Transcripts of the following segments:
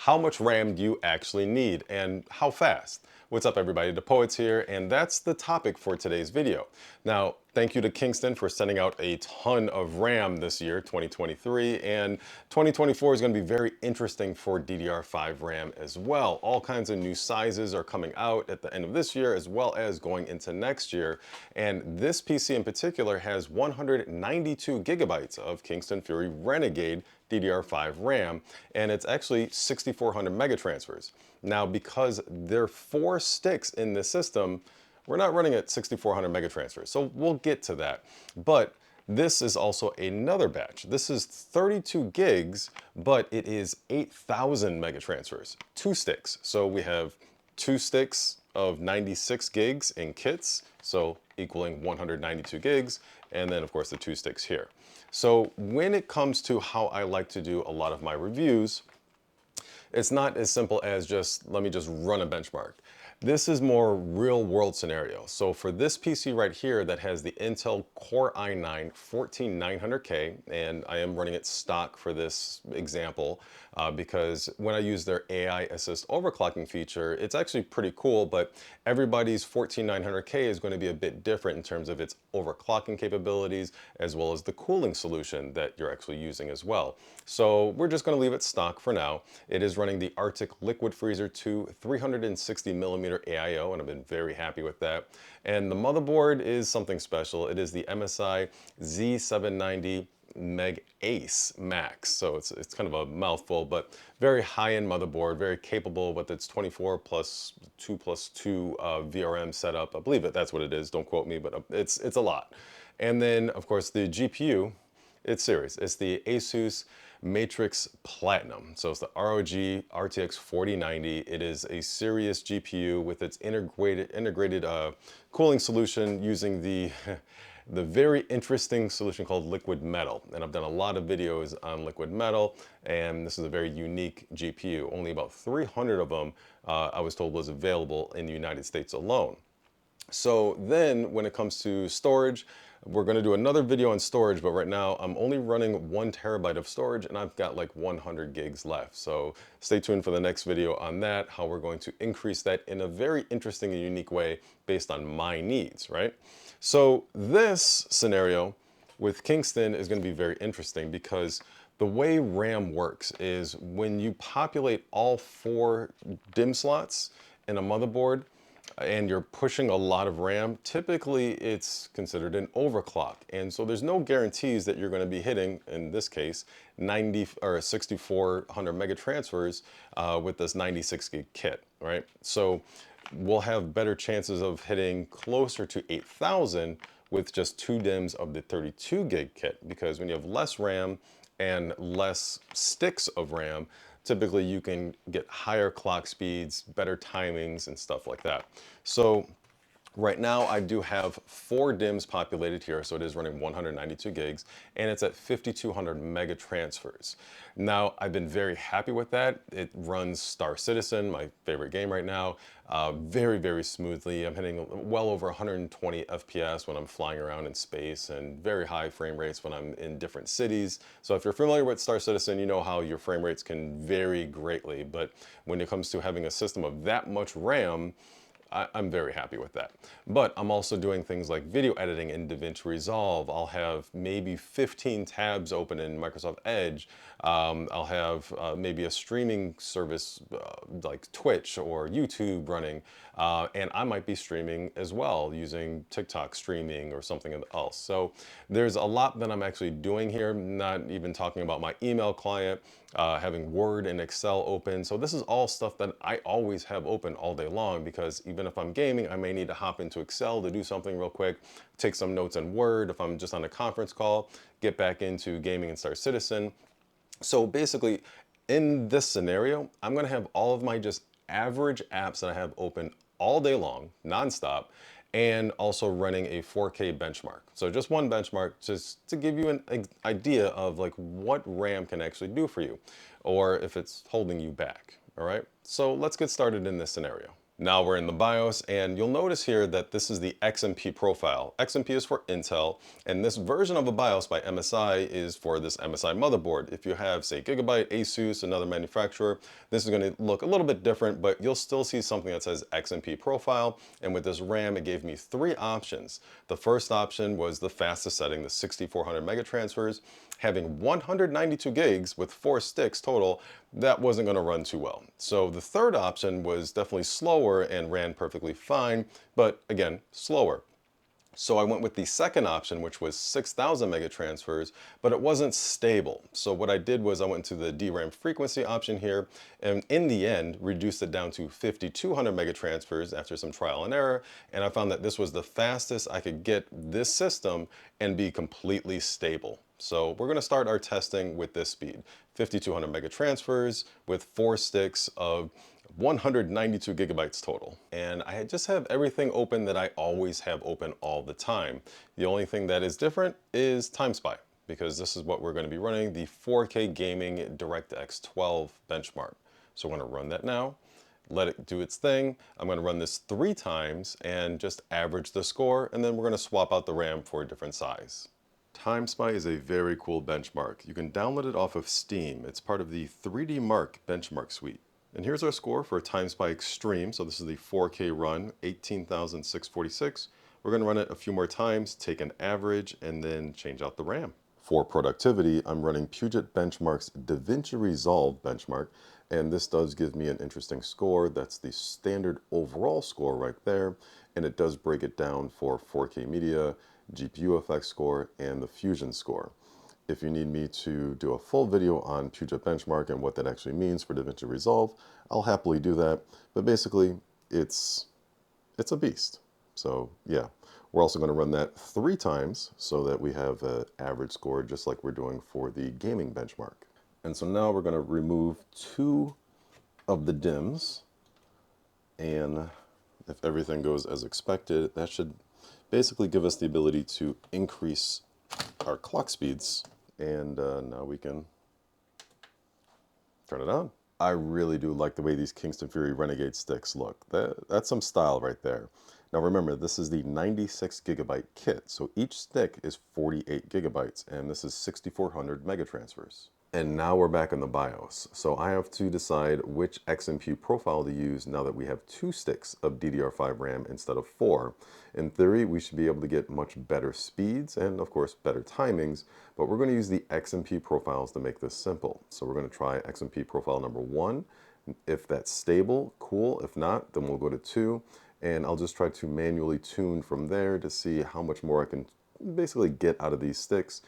how much RAM do you actually need and how fast? What's up everybody, the Poets here, and that's the topic for today's video. Now, thank you to Kingston for sending out a ton of RAM this year, 2023, and 2024 is going to be very interesting for DDR5 RAM as well. All kinds of new sizes are coming out at the end of this year as well as going into next year, and this PC in particular has 192 gigabytes of Kingston Fury Renegade DDR5 RAM, and it's actually 6400 megatransfers. Now, because there are 4 sticks in this system, we're not running at 6400 megatransfers, so we'll get to that. But this is also another batch. This is 32 gigs, but it is 8000 megatransfers, 2 sticks. So we have 2 sticks of 96 gigs in kits, so equaling 192 gigs, and then of course the 2 sticks here. So when it comes to how I like to do a lot of my reviews, it's not as simple as just, let me just run a benchmark. This is more real world scenario. So for this PC right here that has the Intel Core i9 14900K, and I am running it stock for this example because when I use their AI assist overclocking feature, it's actually pretty cool, but everybody's 14900K is going to be a bit different in terms of its overclocking capabilities as well as the cooling solution that you're actually using as well. So we're just going to leave it stock for now. It is running the Arctic Liquid Freezer 2 360mm AIO, and I've been very happy with that. And the motherboard is something special. It is the MSI Z790 Meg Ace Max. So it's kind of a mouthful, but very high-end motherboard, very capable with its 24 plus 2 plus 2 VRM setup. I believe that's what it is. Don't quote me, but it's a lot. And then, of course, the GPU, it's serious. It's the Asus Matrix Platinum. So it's the ROG RTX 4090. It is a serious GPU with its integrated cooling solution using the very interesting solution called liquid metal. And I've done a lot of videos on liquid metal, and this is a very unique GPU. Only about 300 of them, I was told, was available in the United States alone. So then when it comes to storage, we're going to do another video on storage, but right now I'm only running 1 terabyte of storage and I've got like 100 gigs left. So stay tuned for the next video on that, how we're going to increase that in a very interesting and unique way based on my needs, right? So this scenario with Kingston is going to be very interesting because the way RAM works is when you populate all 4 DIMM slots in a motherboard, and you're pushing a lot of RAM, typically it's considered an overclock. And so there's no guarantees that you're going to be hitting, in this case, 90 or 6400 megatransfers with this 96 gig kit, right? So we'll have better chances of hitting closer to 8000 with just 2 DIMMs of the 32 gig kit, because when you have less RAM and less sticks of RAM, typically you can get higher clock speeds, better timings, and stuff like that. So right now I do have 4 DIMMs populated here, so it is running 192 gigs, and it's at 5200 mega transfers. Now, I've been very happy with that. It runs Star Citizen, my favorite game right now, very, very smoothly. I'm hitting well over 120 FPS when I'm flying around in space, and very high frame rates when I'm in different cities. So if you're familiar with Star Citizen, you know how your frame rates can vary greatly, but when it comes to having a system of that much RAM, I'm very happy with that. But I'm also doing things like video editing in DaVinci Resolve. I'll have maybe 15 tabs open in Microsoft Edge. I'll have maybe a streaming service like Twitch or YouTube running. And I might be streaming as well using TikTok streaming or something else. So there's a lot that I'm actually doing here, not even talking about my email client, having Word and Excel open. So this is all stuff that I always have open all day long, because even if I'm gaming, I may need to hop into Excel to do something real quick, take some notes in Word. If I'm just on a conference call, get back into gaming and Star Citizen. So basically, in this scenario, I'm going to have all of my just average apps that I have open all day long, nonstop, and also running a 4K benchmark. So just one benchmark just to give you an idea of like what RAM can actually do for you, or if it's holding you back. All right, so let's get started in this scenario. Now we're in the BIOS, and you'll notice here that this is the XMP profile. XMP is for Intel, and this version of a BIOS by MSI is for this MSI motherboard. If you have, say, Gigabyte, Asus, another manufacturer, this is going to look a little bit different, but you'll still see something that says XMP profile. And with this RAM, it gave me 3 options. The first option was the fastest setting, the 6400 megatransfers. Having 192 gigs with 4 sticks total, that wasn't going to run too well. So the third option was definitely slower and ran perfectly fine, but again, slower. So I went with the second option, which was 6,000 mega transfers, but it wasn't stable. So what I did was I went to the DRAM frequency option here, and in the end, reduced it down to 5,200 mega transfers after some trial and error. And I found that this was the fastest I could get this system and be completely stable. So we're going to start our testing with this speed, 5,200 mega transfers with 4 sticks of 192 gigabytes total. And I just have everything open that I always have open all the time. The only thing that is different is TimeSpy, because this is what we're going to be running, the 4K Gaming DirectX 12 benchmark. So we're going to run that now, let it do its thing. I'm going to run this 3 times and just average the score, and then we're going to swap out the RAM for a different size. TimeSpy is a very cool benchmark. You can download it off of Steam. It's part of the 3D Mark benchmark suite. And here's our score for TimeSpy Extreme. So this is the 4K run, 18,646. We're going to run it a few more times, take an average, and then change out the RAM. For productivity, I'm running Puget Benchmark's DaVinci Resolve benchmark, and this does give me an interesting score. That's the standard overall score right there, and it does break it down for 4K media, GPU effects score, and the Fusion score. If you need me to do a full video on Puget Benchmark and what that actually means for DaVinci Resolve, I'll happily do that. But basically, it's a beast. So yeah, we're also going to run that 3 times so that we have an average score just like we're doing for the gaming benchmark. And so now we're going to remove 2 of the DIMMs. And if everything goes as expected, that should basically give us the ability to increase our clock speeds. And now we can turn it on. I really do like the way these Kingston Fury Renegade sticks look. That's some style right there. Now remember, this is the 96 gigabyte kit, so each stick is 48 gigabytes, and this is 6,400 megatransfers. And now we're back in the BIOS. So I have to decide which XMP profile to use now that we have 2 sticks of DDR5 RAM instead of 4. In theory, we should be able to get much better speeds and of course better timings, but we're going to use the XMP profiles to make this simple. So we're going to try XMP profile number 1. If that's stable, cool. If not, then we'll go to 2. And I'll just try to manually tune from there to see how much more I can basically get out of these sticks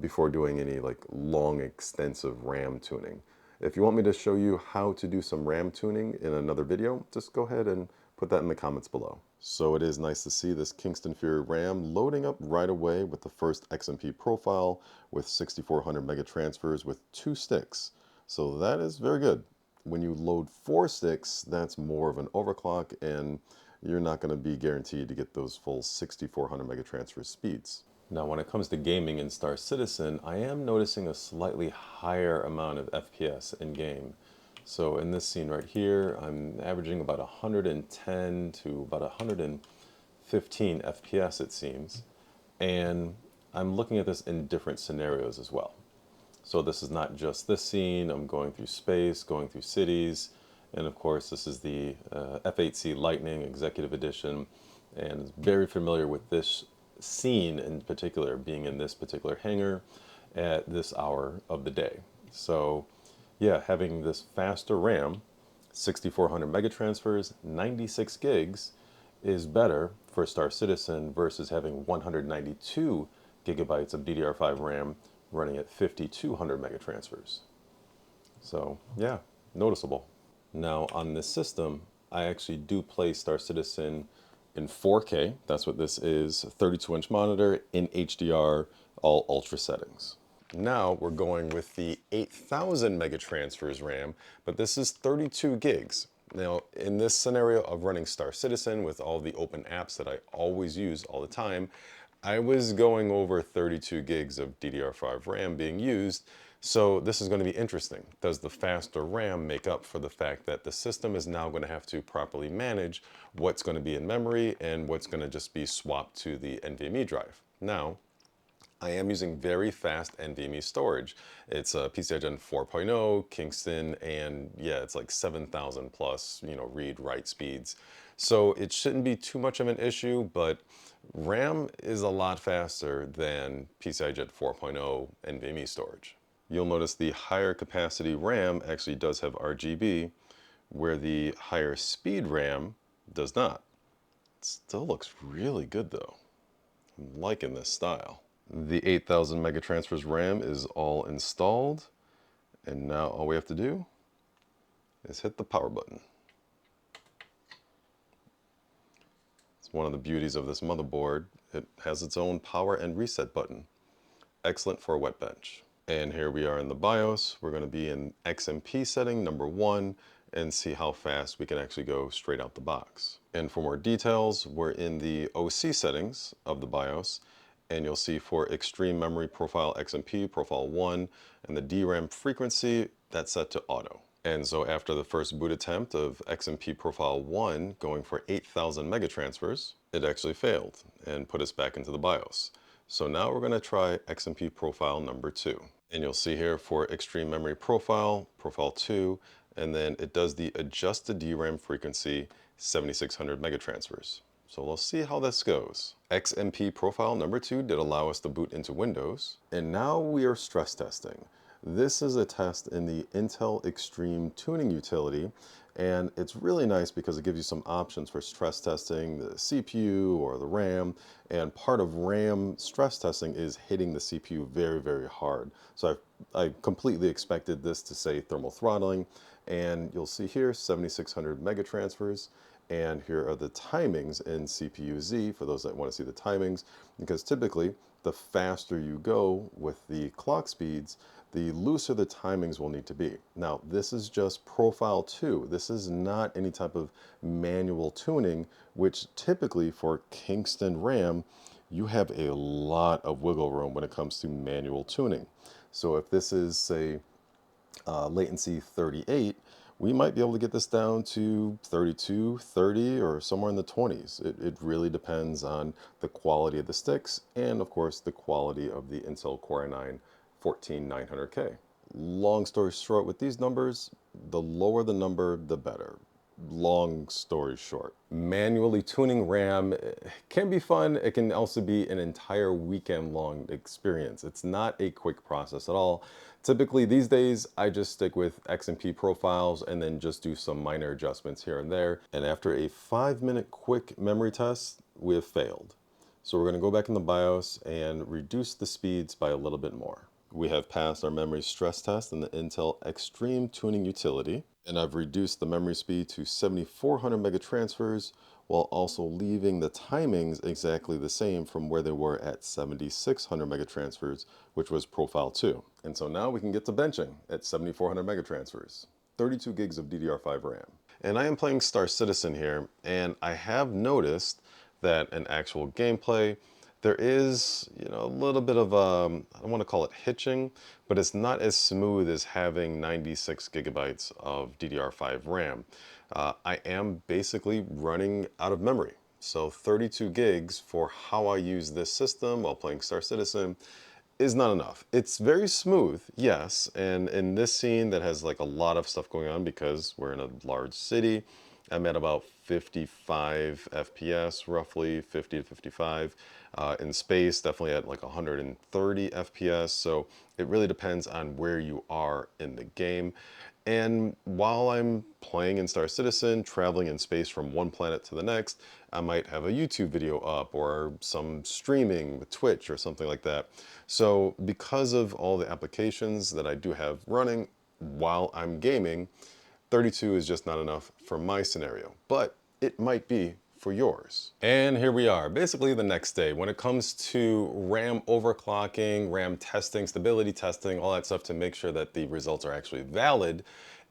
before doing any like long extensive RAM tuning. If you want me to show you how to do some RAM tuning in another video, just go ahead and put that in the comments below. So it is nice to see this Kingston Fury RAM loading up right away with the first XMP profile with 6,400 mega transfers with 2 sticks. So that is very good. When you load 4 sticks, that's more of an overclock, and you're not going to be guaranteed to get those full 6,400 mega transfer speeds. Now when it comes to gaming in Star Citizen, I am noticing a slightly higher amount of FPS in game. So in this scene right here, I'm averaging about 110 to about 115 FPS it seems. And I'm looking at this in different scenarios as well. So this is not just this scene, I'm going through space, going through cities, and of course this is the F8C Lightning Executive Edition, and very familiar with this scene in particular, being in this particular hangar at this hour of the day. So yeah, having this faster RAM, 6,400 mega transfers, 96 gigs, is better for Star Citizen versus having 192 gigabytes of DDR5 RAM running at 5,200 mega transfers. So yeah, noticeable. Now on this system, I actually do play Star Citizen in 4K. That's what this is, 32-inch monitor in HDR, all ultra settings. Now we're going with the 8,000 mega transfers RAM, but this is 32 gigs. Now in this scenario of running Star Citizen with all the open apps that I always use all the time, I was going over 32 gigs of DDR5 RAM being used. So this is going to be interesting. Does the faster RAM make up for the fact that the system is now going to have to properly manage what's going to be in memory and what's going to just be swapped to the NVMe drive? Now, I am using very fast NVMe storage. It's a PCI Gen 4.0, Kingston, and yeah, it's like 7,000 plus, read, write speeds. So it shouldn't be too much of an issue, but RAM is a lot faster than PCI Gen 4.0 NVMe storage. You'll notice the higher capacity RAM actually does have RGB, where the higher speed RAM does not. It still looks really good though. I'm liking this style. The 8,000 megatransfers RAM is all installed, and now all we have to do is hit the power button. It's one of the beauties of this motherboard. It has its own power and reset button. Excellent for a wet bench. And here we are in the BIOS. We're going to be in XMP setting number 1 and see how fast we can actually go straight out the box. And for more details, we're in the OC settings of the BIOS, and you'll see for extreme memory profile XMP profile 1 and the DRAM frequency, that's set to auto. And so after the first boot attempt of XMP profile 1 going for 8,000 megatransfers, it actually failed and put us back into the BIOS. So now we're going to try XMP profile number 2. And you'll see here for extreme memory profile, profile 2, and then it does the adjusted DRAM frequency 7600 megatransfers. So we'll see how this goes. XMP profile number 2 did allow us to boot into Windows. And now we are stress testing. This is a test in the Intel Extreme Tuning utility, and it's really nice because it gives you some options for stress testing the CPU or the RAM, and part of RAM stress testing is hitting the CPU very, very hard. So I completely expected this to say thermal throttling, and you'll see here 7600 megatransfers, and here are the timings in CPU-Z for those that want to see the timings, because typically the faster you go with the clock speeds, the looser the timings will need to be. Now, this is just profile 2. This is not any type of manual tuning, which typically for Kingston RAM, you have a lot of wiggle room when it comes to manual tuning. So if this is, say, latency 38, we might be able to get this down to 32, 30, or somewhere in the 20s. It really depends on the quality of the sticks and, of course, the quality of the Intel Core i9 14900K. Long story short, with these numbers, the lower the number, the better. Long story short. Manually tuning RAM can be fun. It can also be an entire weekend-long experience. It's not a quick process at all. Typically, these days, I just stick with XMP profiles and then just do some minor adjustments here and there. And after a 5-minute quick memory test, we have failed. So we're going to go back in the BIOS and reduce the speeds by a little bit more. We have passed our memory stress test in the Intel Extreme Tuning utility, and I've reduced the memory speed to 7400 megatransfers while also leaving the timings exactly the same from where they were at 7600 megatransfers, which was profile 2. And so now we can get to benching at 7400 megatransfers, 32 gigs of DDR5 RAM. And I am playing Star Citizen here, and I have noticed that in actual gameplay, there is, a little bit of, I don't want to call it hitching, but it's not as smooth as having 96 gigabytes of DDR5 RAM. I am basically running out of memory. So 32 gigs for how I use this system while playing Star Citizen is not enough. It's very smooth, yes, and in this scene that has like a lot of stuff going on because we're in a large city, I'm at about 55 FPS, roughly 50 to 55. In space, definitely at like 130 FPS. So it really depends on where you are in the game. And while I'm playing in Star Citizen, traveling in space from one planet to the next, I might have a YouTube video up or some streaming with Twitch or something like that. So because of all the applications that I do have running while I'm gaming, 32 is just not enough for my scenario, but it might be for yours. And here we are, basically the next day. When it comes to RAM overclocking, RAM testing, stability testing, all that stuff to make sure that the results are actually valid,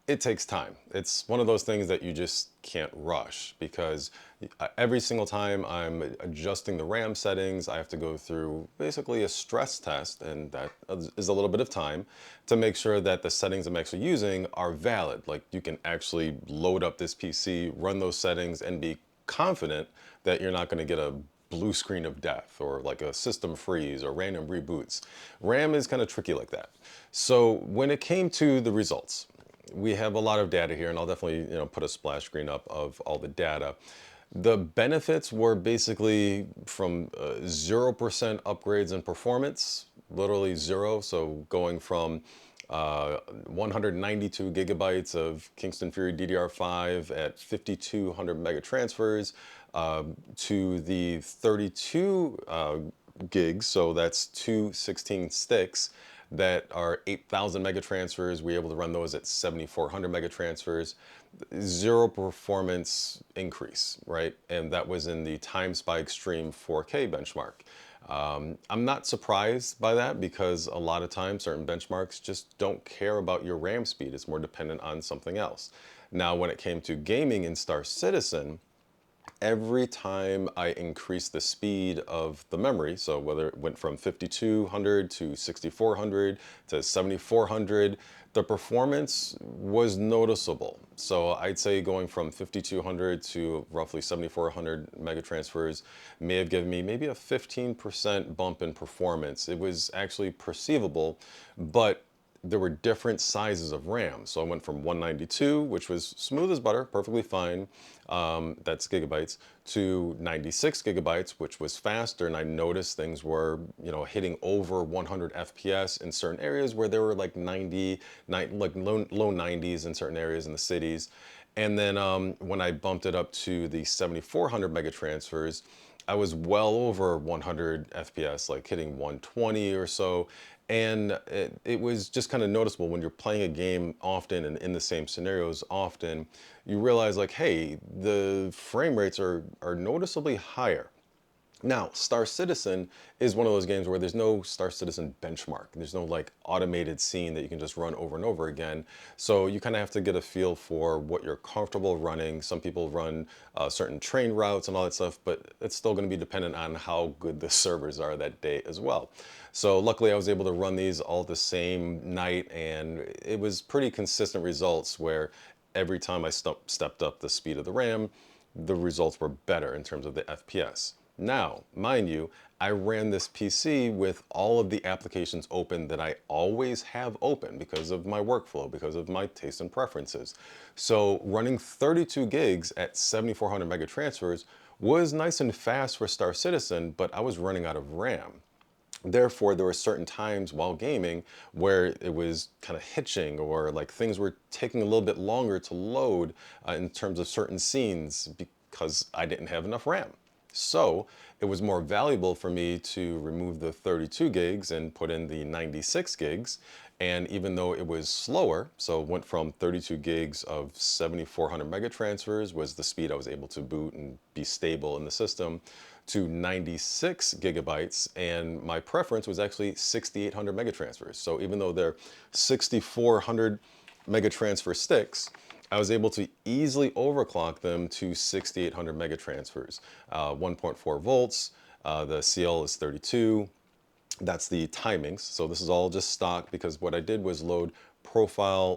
it takes time. It's one of those things that you just can't rush, because every single time I'm adjusting the RAM settings, I have to go through basically a stress test, and that is a little bit of time to make sure that the settings I'm actually using are valid. Like, you can actually load up this PC, run those settings, and be confident that you're not going to get a blue screen of death or like a system freeze or random reboots. RAM is kind of tricky like that. So when it came to the results, we have a lot of data here, and I'll definitely put a splash screen up of all the data. The benefits were basically from 0% upgrades in performance, literally zero. So going from 192 gigabytes of Kingston Fury DDR5 at 5200 mega transfers to the 32 gigs, so that's two 16 sticks that are 8,000 mega transfers. We're able to run those at 7,400 mega transfers. Zero performance increase, right? And that was in the Times by Extreme 4K benchmark. I'm not surprised by that, because a lot of times certain benchmarks just don't care about your RAM speed. It's more dependent on something else. Now, when it came to gaming in Star Citizen, every time I increased the speed of the memory, so whether it went from 5200 to 6400 to 7400, the performance was noticeable. So I'd say going from 5200 to roughly 7400 mega transfers may have given me maybe a 15% bump in performance. It was actually perceivable, but there were different sizes of RAM. So I went from 192, which was smooth as butter, perfectly fine, that's gigabytes, to 96 gigabytes, which was faster. And I noticed things were, hitting over 100 FPS in certain areas where there were like 90, like low 90s in certain areas in the cities. And then when I bumped it up to the 7400 mega transfers, I was well over 100 FPS, like hitting 120 or so. And it was just kind of noticeable when you're playing a game often and in the same scenarios often, you realize like, hey, the frame rates are noticeably higher. Now, Star Citizen is one of those games where there's no Star Citizen benchmark. There's no like automated scene that you can just run over and over again. So you kind of have to get a feel for what you're comfortable running. Some people run certain train routes and all that stuff, but it's still going to be dependent on how good the servers are that day as well. So luckily I was able to run these all the same night, and it was pretty consistent results where every time I stepped up the speed of the RAM, the results were better in terms of the FPS. Now, mind you, I ran this PC with all of the applications open that I always have open because of my workflow, because of my taste and preferences. So running 32 gigs at 7,400 mega transfers was nice and fast for Star Citizen, but I was running out of RAM. Therefore, there were certain times while gaming where it was kind of hitching, or like things were taking a little bit longer to load in terms of certain scenes because I didn't have enough RAM. So it was more valuable for me to remove the 32 gigs and put in the 96 gigs. And even though it was slower, so it went from 32 gigs of 7,400 mega transfers was the speed I was able to boot and be stable in the system, to 96 gigabytes, and my preference was actually 6,800 mega transfers. So even though they're 6,400 mega transfer sticks, I was able to easily overclock them to 6,800 mega transfers. 1.4 volts, the CL is 32. That's the timings. So this is all just stock, because what I did was load profile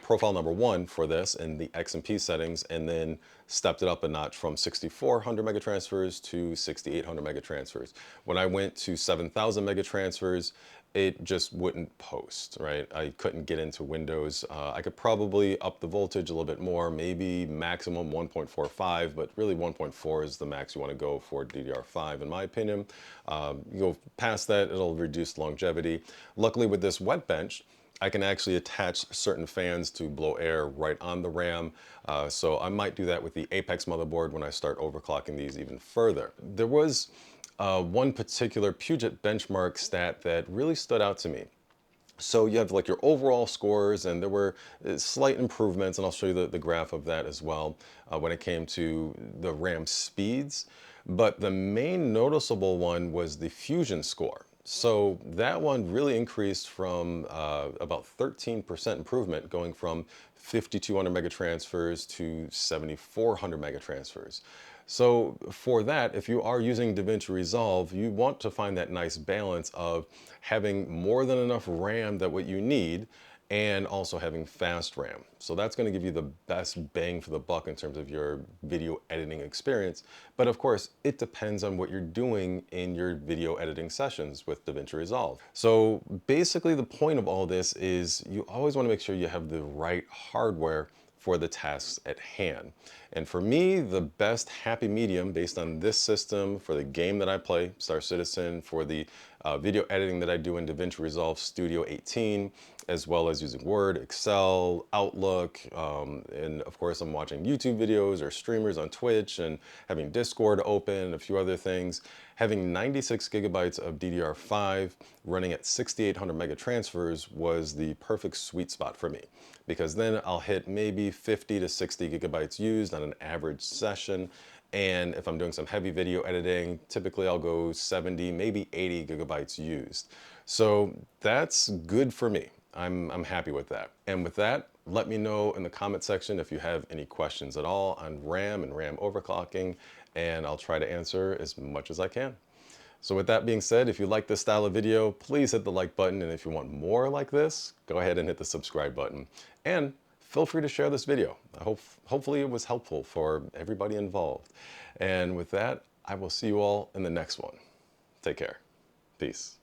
profile number 1 for this in the XMP settings, and then stepped it up a notch from 6,400 mega transfers to 6,800 mega transfers. When I went to 7,000 mega transfers, it just wouldn't post, right? I couldn't get into Windows. I could probably up the voltage a little bit more, maybe maximum 1.45, but really 1.4 is the max you want to go for DDR5, in my opinion. You go past that, it'll reduce longevity. Luckily with this wet bench, I can actually attach certain fans to blow air right on the RAM. So I might do that with the Apex motherboard when I start overclocking these even further. There was one particular Puget benchmark stat that really stood out to me. So you have like your overall scores, and there were slight improvements, and I'll show you the graph of that as well when it came to the RAM speeds. But the main noticeable one was the fusion score. So that one really increased from about 13% improvement, going from 5,200 megatransfers to 7,400 megatransfers. So for that, if you are using DaVinci Resolve, you want to find that nice balance of having more than enough RAM that what you need, and also having fast RAM. So that's going to give you the best bang for the buck in terms of your video editing experience. But of course, it depends on what you're doing in your video editing sessions with DaVinci Resolve. So basically the point of all this is you always want to make sure you have the right hardware for the tasks at hand. And for me, the best happy medium based on this system for the game that I play, Star Citizen, for the video editing that I do in DaVinci Resolve Studio 18, as well as using Word, Excel, Outlook, and of course I'm watching YouTube videos or streamers on Twitch and having Discord open, a few other things. Having 96 gigabytes of DDR5 running at 6,800 mega transfers was the perfect sweet spot for me, because then I'll hit maybe 50 to 60 gigabytes used on an average session. And if I'm doing some heavy video editing, typically I'll go 70, maybe 80 gigabytes used. So that's good for me. I'm happy with that. And with that, let me know in the comment section if you have any questions at all on RAM and RAM overclocking, and I'll try to answer as much as I can. So with that being said, if you like this style of video, please hit the like button. And if you want more like this, go ahead and hit the subscribe button. And feel free to share this video. Hopefully it was helpful for everybody involved. And with that, I will see you all in the next one. Take care. Peace.